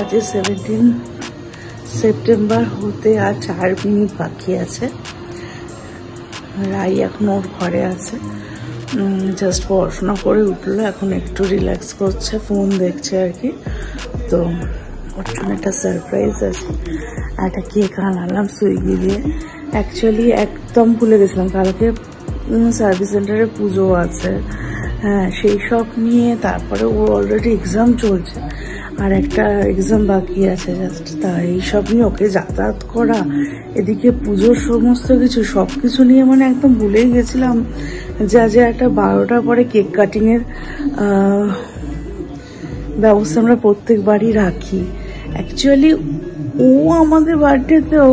আজকে 17 সেপ্টেম্বর হতে আর 4 মিনিট বাকি আছে। রাই এখন ওর ঘরে আছে, জাস্ট পড়াশোনা করে উঠলো, এখন একটু রিল্যাক্স করছে, ফোন দেখছে আর কি। তো ওর জন্য একটা সারপ্রাইজ আছে, একটা কেক আনালাম সুইগি দিয়ে। অ্যাকচুয়ালি একদম ভুলে গেছিলাম, কালকে সার্ভিস সেন্টারে পুজো আছে, হ্যাঁ সেই সব নিয়ে। তারপরে ওর অলরেডি এক্সাম চলছে আর একটা এক্সাম বাকি আছে জাস্ট, তা এইসব নিয়ে ওকে যাতায়াত করা, এদিকে পুজোর সমস্ত কিছু সব কিছু নিয়ে মানে একদম ভুলেই গেছিলাম যে আজ একটা 12টার পরে কেক কাটিংয়ের ব্যবস্থা আমরা প্রত্যেকবারই রাখি। অ্যাকচুয়ালি ও আমাদের বার্থডেতেও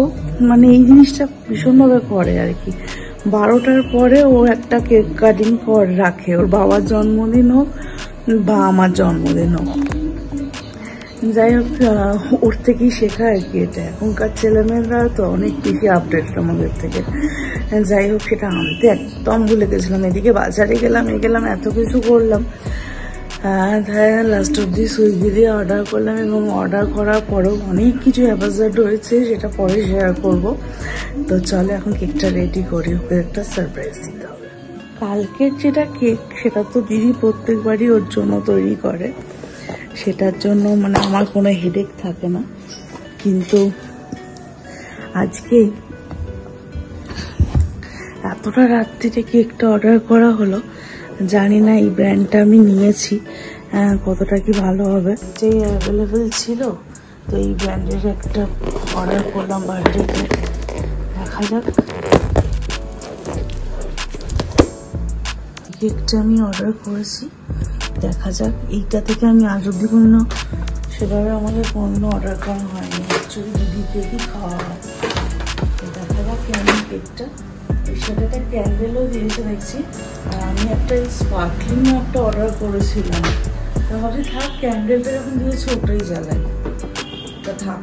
মানে এই জিনিসটা ভীষণভাবে করে আর কি। 12টার পরে ও একটা কেক কাটিং রাখে, ওর বাবার জন্মদিন হোক বা আমার জন্মদিন হোক। যাই হোক, ওর থেকেই শেখা আর কি এটা। এখনকার ছেলেমেয়েরা তো অনেক বেশি আপডেট আমাদের থেকে। যাই হোক, সেটা আনতে একদম ভুলে গেছিলাম। এদিকে বাজারে গেলাম, এত কিছু করলাম, লাস্ট অব্দি সুইগি দিয়ে অর্ডার করলাম। এবং অর্ডার করার পরেও অনেক কিছু হ্যাপাজার্ড হয়েছে, সেটা পরে শেয়ার করব। তো চলো এখন কেকটা রেডি করি, ওকে একটা সারপ্রাইজ দিতে হবে। কালকের যেটা কেক, সেটা তো দিদি প্রত্যেকবারই ওর জন্য তৈরি করে, সেটার জন্য মানে আমার কোনো হেডেক থাকে না। কিন্তু আজকে এতটা রাত্রিতে কেকটা অর্ডার করা হলো, জানি না এই ব্র্যান্ডটা আমি নিয়েছি কতটা কি ভালো হবে। যে অ্যাভেলেবেল ছিল, তো এই ব্র্যান্ডের একটা অর্ডার করলাম বার্থডেতে, দেখা যাক। কেকটা আমি অর্ডার করেছি, দেখা যাক। এইটা থেকে আমি আজ অব্দি কোনো সেভাবে আমাদের কোনো অর্ডার করা হয়নি, অ্যাকচুয়ালি দিদি কেকই খাওয়া হয়। তো দেখা যাক কেমন কেকটা। এর সাথে একটা ক্যান্ডেলও দিয়েছে দেখছি, আর আমি একটা স্পার্কলিংও একটা অর্ডার করেছিলাম। তাহলে থাক, ক্যান্ডেলটা যখন দিয়েছে ওটাই জ্বালাই, ওটা থাক।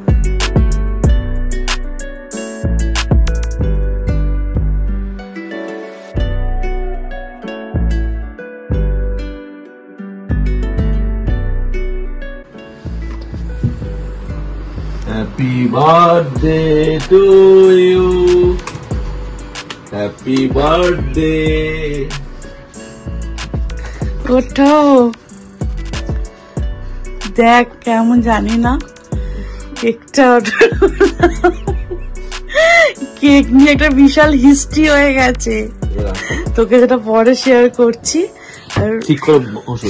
Happy birthday to you. Happy birthday. ওঠো, দেখ কেমন জানি না কেকটা অর্ডার। কেক নিয়ে একটা বিশাল হিস্ট্রি হয়ে গেছে, তোকে যেটা পরে শেয়ার করছি, আর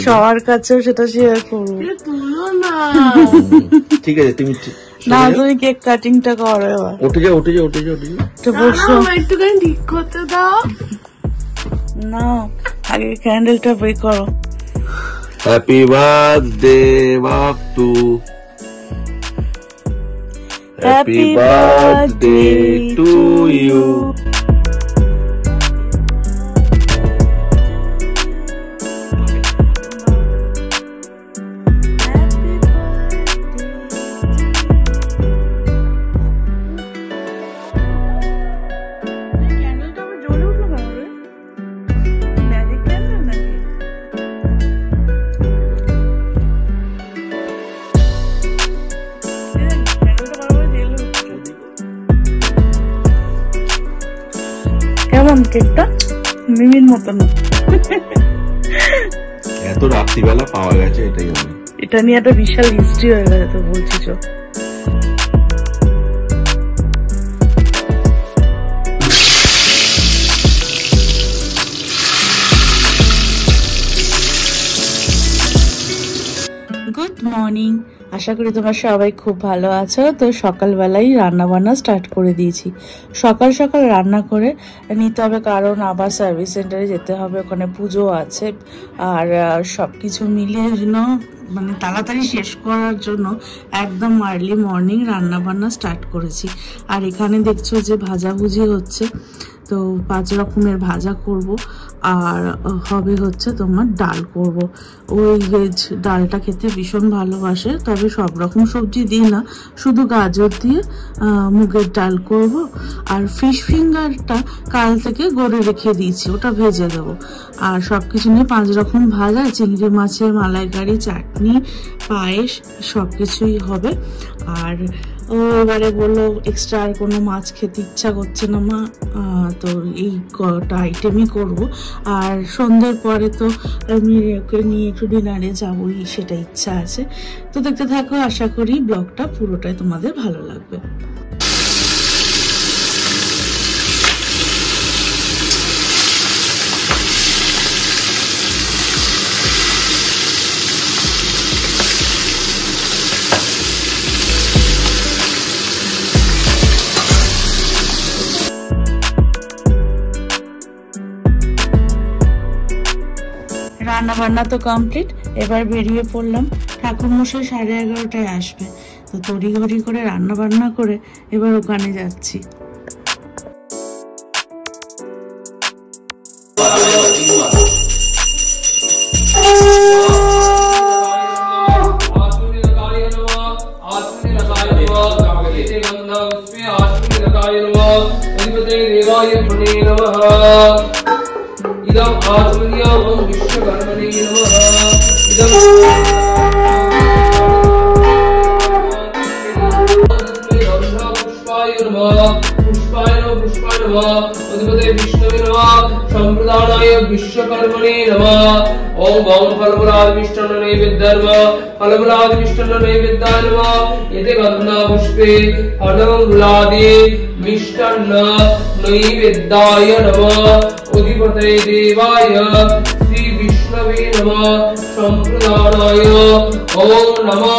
সবার কাছেও সেটা শেয়ার করবো। ঠিক আছে, তুমি না, তুমি কেক কাটিংটা করো এবার। উঠে যাও। একটুখানি ঠিক করতে দাও না, আগে ক্যান্ডেলটা বের করো। Happy birthday Bapu, happy birthday to you. কেমন কেকটা? মিমির মতন। এত রাত্রিবেলা পাওয়া গেছে, এটাই অনেক। এটা নিয়ে একটা বিশাল হিস্ট্রি হয়ে গেছে, তো বলছি চো। গুড মর্নিং, আশা করি তোমরা সবাই খুব ভালো আছো। তো সকালবেলাই রান্না বান্না স্টার্ট করে দিয়েছি। সকাল সকাল রান্না করে নিতে হবে, কারণ আবার সার্ভিস সেন্টারে যেতে হবে, ওখানে পুজো আছে। আর সব কিছু মিলিয়ে জন্য মানে তাড়াতাড়ি শেষ করার জন্য একদম আর্লি মর্নিং রান্না বান্না স্টার্ট করেছি। আর এখানে দেখছো যে ভাজাভুজি হচ্ছে, তো 5 রকমের ভাজা করব। আর হবে হচ্ছে তোমার ডাল করব। ওই ভেজ ডালটা খেতে ভীষণ ভালোবাসে, তবে সব রকম সবজি দিই না, শুধু গাজর দিয়ে মুগের ডাল করব। আর ফিশ ফিঙ্গারটা কাল থেকে গড়ে রেখে দিয়েছি, ওটা ভেজে দেবো। আর সব কিছু নিয়ে 5 রকম ভাজা, চিংড়ি মাছের মালাইকারি, চাটনি, পায়েস সব কিছুই হবে। আর ও এবারে বললো এক্সট্রা আর কোনো মাছ খেতে ইচ্ছা করছে না মা, তো এই কটা আইটেমই করবো। আর সন্ধ্যের পরে তো আমি ওকে নিয়ে একটু ডিনারে যাবোই, সেটা ইচ্ছা আছে। তো দেখতে থাকো, আশা করি ব্লগটা পুরোটাই তোমাদের ভালো লাগবে। রান্না বান্না তো কমপ্লিট, এবার বেরিয়ে পড়লাম। ঠাকুরমশাই 11:30টায় আসবে, তো তড়িঘড়ি করে রান্না বান্না করে এবার ওখানে যাচ্ছি। इदं आत्मनियं विश्वकर्मणे नमः। इदं पुष्पाय नमः। पुष्पाय नमः। अधिपते विष्णवे नमः। संप्रदानाय विश्वकर्मणे नमः। ओम गं फलमुराद मिष्टान्न नैवेद्यर्म फलमुराद मिष्टान्न नैवेद्याय नमः। एते गन्धा पुष्पे फलमुरादि मिष्टान्न नैवेद्याय नमः। अधिपते देवाय श्री विष्णवे नमः। संप्रदानाय ओम नमः।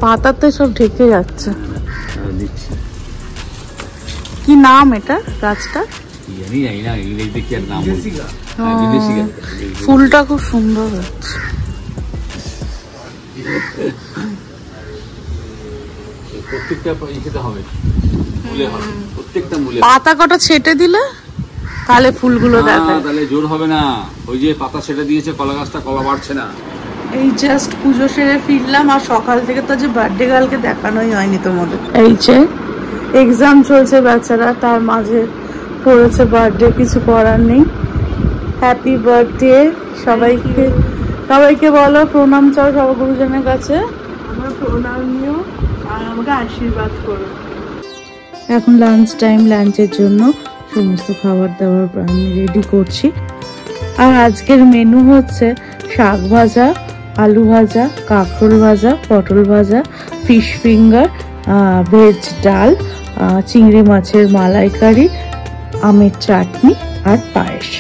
পাতাতে সব ঢেকে যাচ্ছে। কি নাম এটা গাছটা? ফুলটা খুব সুন্দর হচ্ছে। পাতা কটা ছেটে দিলে তাহলে ফুলগুলো দেখায়, তাহলে জোর হবে না। ওই যে পাতা ছেটে দিয়েছে, কলা গাছটা কলা বাড়ছে না। এই জাস্ট পুজো সেরে ফিরলাম, আর সকাল থেকে তো যে বার্থডে গার্লকে দেখানোই হয়নি তোমাদের। এই যে এক্সাম চলছে বেচারা, তার মাঝে পড়েছে বার্থডে, কিছু করার নেই। হ্যাপি বার্থডে সবাইকে, সবাইকে বলো প্রণাম চাও সব গুরুজনের কাছে। আমার প্রণাম নিও আর আমাকে আশীর্বাদ করো। এখন লাঞ্চ টাইম, লাঞ্চের জন্য সমস্ত খাবার দাবার আমি রেডি করছি। আর আজকের মেনু হচ্ছে শাক ভাজা, আলু ভাজা, কাঁকরোল ভাজা, পটল ভাজা, ফিশ ফিঙ্গার, ভেজ ডাল, চিংড়ি মাছের মালাইকারি, আমের চাটনি আর পায়েস।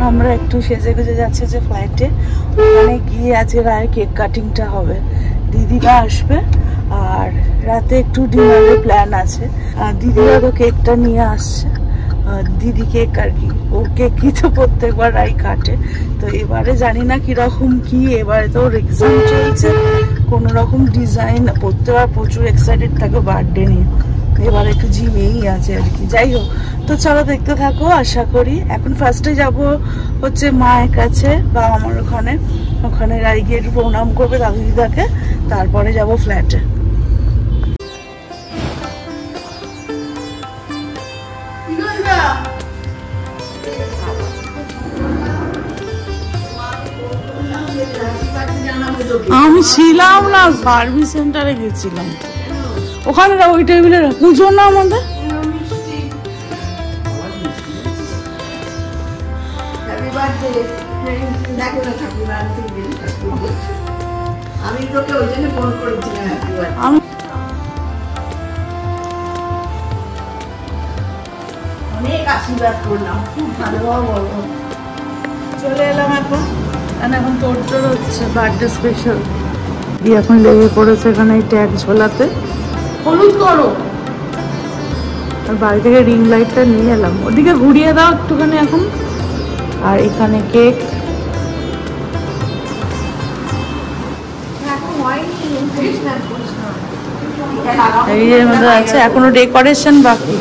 আমরা একটু সেজে গুজে যাচ্ছি যে ফ্লাইটে, ওখানে গিয়ে আজকে রায়ের কেক কাটিংটা হবে, দিদিরা আসবে আর রাতে একটু ডিনারের প্ল্যান আছে। দিদিরা তো কেকটা নিয়ে আসছে, দিদি কেক আর কি, ও কেক কি তো প্রত্যেকবার রাই কাটে, তো এবারে জানি না কিরকম কি, এবারে তো ওর এক্সাম চলছে, কোনো রকম ডিজাইন প্রত্যেকবার প্রচুর এক্সাইটেড থাকে বার্থডে নিয়ে, এবার একটু জিমেই আছে আর কি। যাই হোক, তো চলো দেখতে থাকো। আশা করি এখন ফার্স্টে যাব হচ্ছে মায়ের কাছে বা আমার ওখানে রাই গিয়ে একটু প্রণাম করবে দাদু দিদাকে, তারপরে যাব ফ্ল্যাটে। আমি ছিলাম না, সার্ভিস সেন্টারে গেছিলাম, ওখানে ওই টেবিলে পুজো না আমাদের। আমি তোকে ওই জন্য ফোন করেছিলাম, অনেক আশীর্বাদ করলাম, খুব ভালোভাবে বলবো। চলে এলাম এখন তোর হচ্ছে বার্থডে স্পেশাল, দিয়ে এখন লেগে পড়েছে এখানে এই ট্যাগ ঝোলাতে, হলুদ করো। আর বাড়ি থেকে রিং লাইটটা নিয়ে এলাম, ওদিকে ঘুরিয়ে দাও একটুখানি এখন। আর এখানে কেক, এই এর মধ্যে আছে, এখনো ডেকোরেশন বাকি।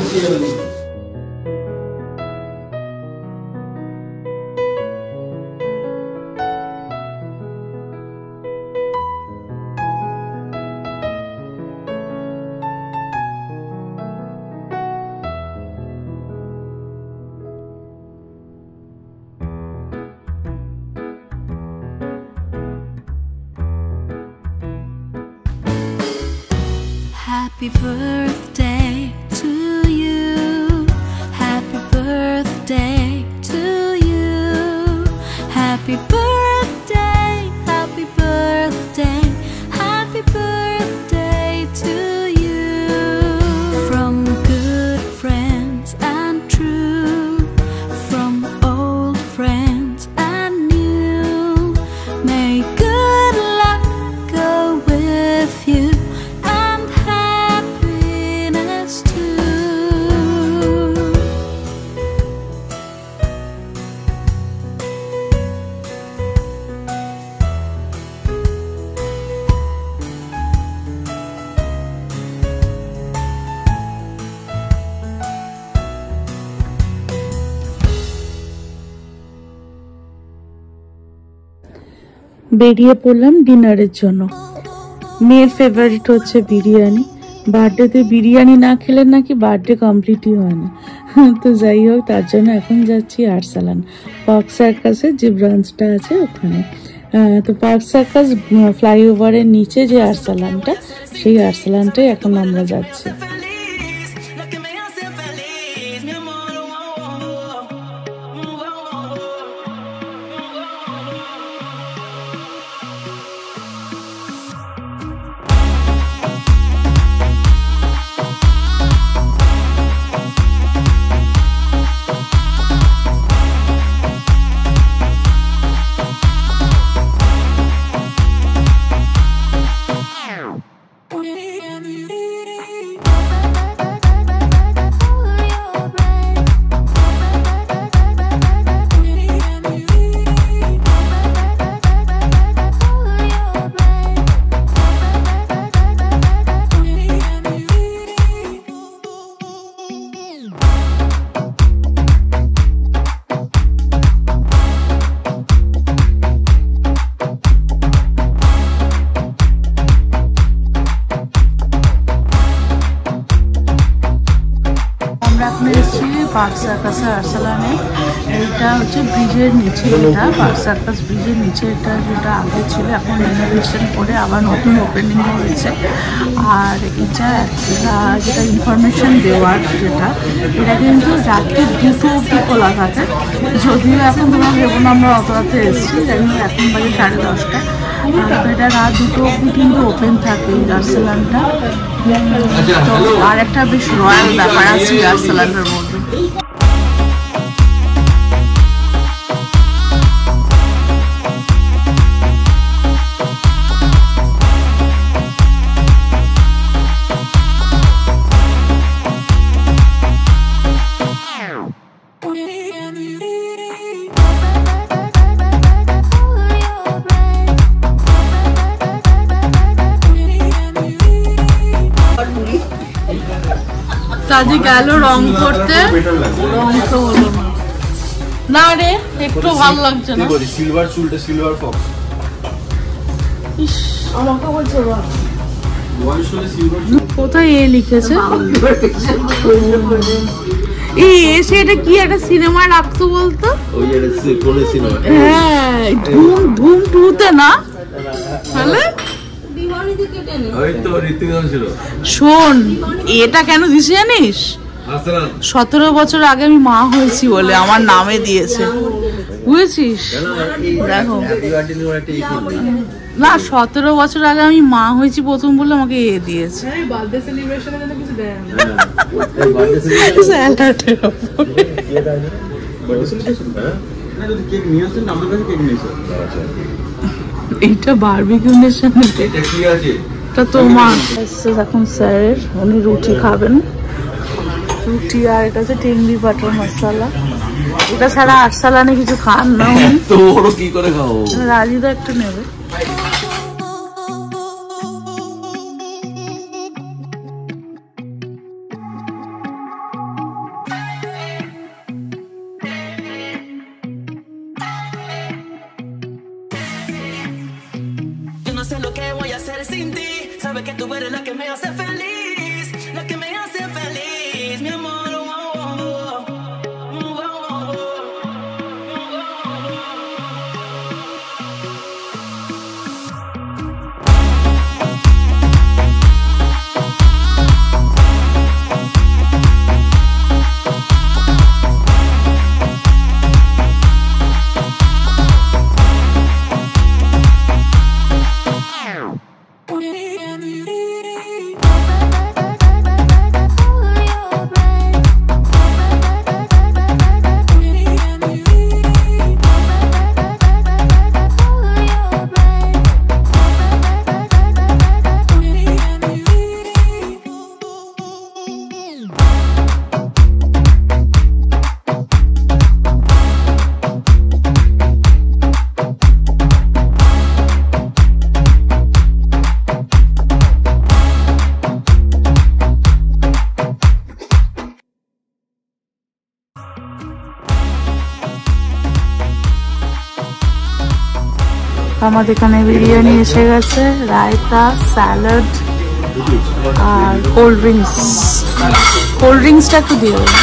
Happy birthday to you. Happy birthday to you. Happy birthday, happy birthday, happy birthday to you. From good friends and true, from old friends and new, may good luck go with you. বেরিয়ে পড়লাম ডিনারের জন্য। মেয়ের favourite হচ্ছে বিরিয়ানি, বার্থডেতে বিরিয়ানি না খেলে নাকি বার্থডে কমপ্লিটই হয় না। তো যাই হোক, তার জন্য এখন যাচ্ছি আরসালান, পার্ক সার্কাসের যে ব্রাঞ্চটা আছে ওখানে। তো পার্ক সার্কাস ফ্লাইওভারের নিচে যে আরসালানটা, সেই আরসালানটাই এখন আমরা যাচ্ছি। পার্ক সার্কাসে আরসালানে, এটা হচ্ছে ব্রিজের নিচে, এটা পার্ক সার্কাস ব্রিজের নিচে, এটা যেটা আগে ছিল এখন রেনোভেশন করে আবার নতুন ওপেনিং হয়েছে। আর এটা যেটা ইনফরমেশন দেওয়ার যেটা, এটা কিন্তু রাত্রি 2টো অবধি খোলা থাকে, যদিও এখন তোমার যেমন আমরা অত রাতে এসেছি, যাই হোক এখন বাজে 10:30। তো এটা রাত 2টো অবধি কিন্তু ওপেন থাকে এই আরসালানটা। আর একটা বেশ রয়্যাল ব্যাপার আছে আরসালানের মধ্যে। কাজে গেল রং করতে, রং তো হলো না। না রে, একটু ভালো লাগছে না। সিলভার চুলটা সিলভার ফক্স। আমাকে বলছে কোথায় এ লিখেছে? এই এসে এটা কি একটা সিনেমা রাখতো বলতো? ওই কোন সিনেমা? হ্যাঁ, ধুম ধুম 2 তে না? তাহলে ওই তো ঋত্বিক রোশন ছিল। শোন, এটা কেন দিছি জানিস? 17 বছর আগে আমি মা হয়েছি বলে আমার নামে দিয়েছে, বুঝেছিস? দেখো না, 17 বছর আগে আমি মা হয়েছি প্রথম বলে আমাকে এ দিয়েছে। এইটা বারবিকিউ নেশন, এটা তোমার। এখন স্যারের, উনি রুটি খাবেন, রুটি আর এটা হচ্ছে টেংরি বাটার মশলা। এটা ছাড়া আরসালানে কিছু খান না উনি। তো ওরা কি করে খাও? রাজিদা একটু নেবে। আমাদের এখানে বিরিয়ানি এসে গেছে, রায়তা, স্যালাড আর কোল্ড ড্রিঙ্কস। কোল্ড ড্রিঙ্কসটা একটু দিয়ে দেবো।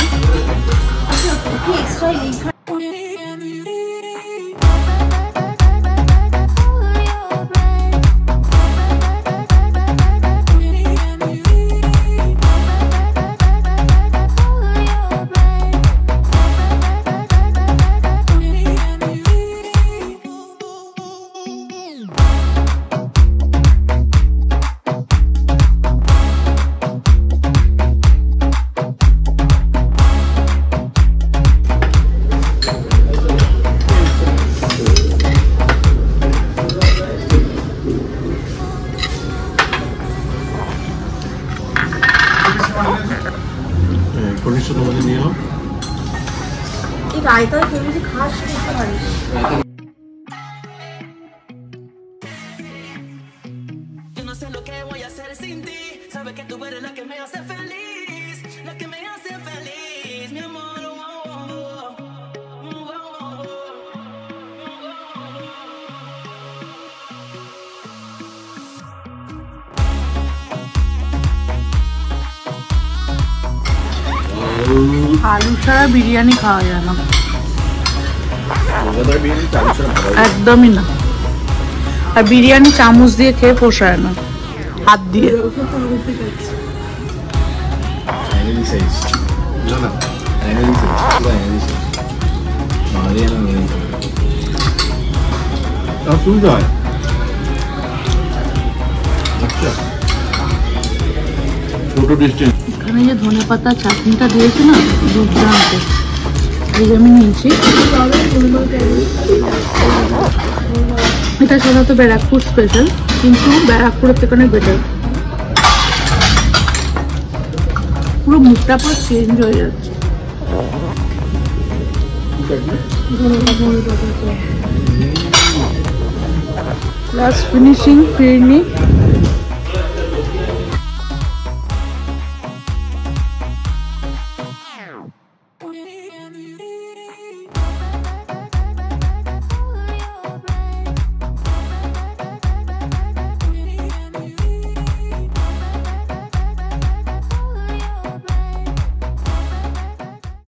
রায়তা তুমি যে খাস খেতে পারিস। আলু ছাড়া বিরিয়ানি খাওয়া যায় না, একদমই না। আর বিরিয়ানি চামচ দিয়ে খেয়ে পোষায় না, হাত দিয়ে। এখানে যে ধনেপাতা চাটনিটা দিয়েছে না, দুর্দান্ত। এই যে আমি নিয়েছি, এটা সাধারণত ব্যারাকপুর স্পেশাল, কিন্তু ব্যারাকপুরের থেকে অনেক বেটার। পুরো মুখটা পুরো চেঞ্জ হয়ে যাচ্ছে। লাস্ট ফিনিশিং ফিরনি।